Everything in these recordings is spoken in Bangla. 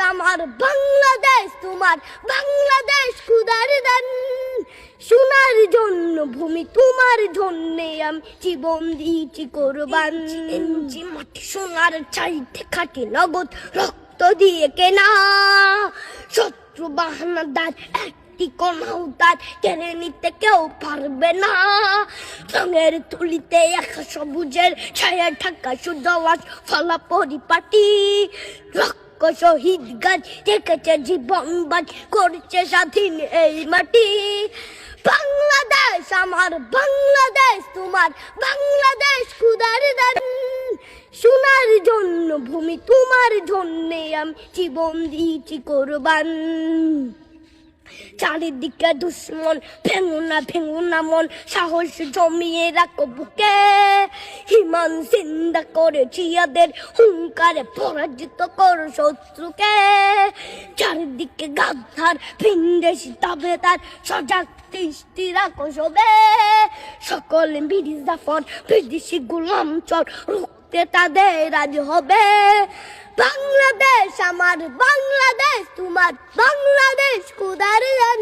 আমার বাংলাদেশ, তোমার বাংলাদেশ খুদার দান। সোনার জন্য ভূমি, তোমার জন্যে আমি জীবন দিয়েছি কোরবান। ইঞ্চি মাটি সোনার চাইতে খাটি নগদ রক্ত দিয়ে কেনা। শত্রু বাহানাদার একটি কণাও তার কেড়ে নিতে কেউ পারবে না। রঙের তুলিতে একা সবুজের ছায়া ঢাকা শুদ্ধ আওয়াজ ফলা পরিপাটি। শহীদ গাছ রেখেছে জীবন বাজ, করছে স্বাধীন এই মাটি। বাংলাদেশ আমার বাংলাদেশ, তোমার বাংলাদেশ খুদার দান। সোনার জন্য ভূমি, তোমার জন্যে আমি জীবন দিয়েছি কোরবান। চারিদিকে দুশ্মন, ভেঙো না মন, সাহস জমিয়ে রাখো বুকে। হিমান চিন্তা করে জিয়াদের হুঙ্কারে পরাজিত করো শত্রুকে। চারিদিকে গাদ্দার ভিনদেশি তাবেদার, সজাগ দৃষ্টি রাখো সবে। সকলে মির্জাফর বিদেশি গোলাম চর, রুখতে তাদের আজ হবে। বাংলাদেশ আমার বাংলাদেশ, তোমার বাংলাদেশ খুদার দান।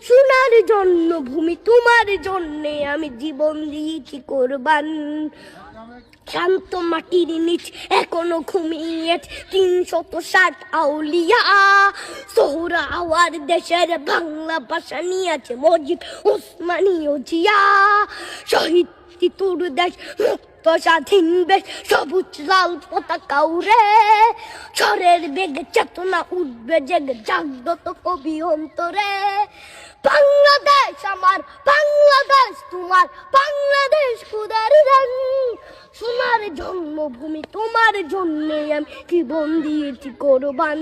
সোনার জন্য ভূমি, তোমার জন্যে আমি জীবন দিয়েছি কোরবান। শান্ত মাটির নিচ এখনো ঘুমিয়ে ৩৬০ আউলিয়া। সোহরা আওয়ার দেশের বাংলা ভাষা নিয়েছে মজিদ ওসমানীয় জিয়া। শহীদ তিতুর দেশ মুক্ত স্বাধীন বেশ, সবুজ লাল পতাকা উড়ে। ঝড়ের বেগে চেতনা উঠবে জেগে, জাগ্রত কবি অন্তরে। বাংলাদেশ আমার বাংলাদেশ, তোমার বাংলাদেশ খুদার দান। সোনার জন্মভূমি, তোমার জন্যে আমি জীবন দিয়েছি কোরবান।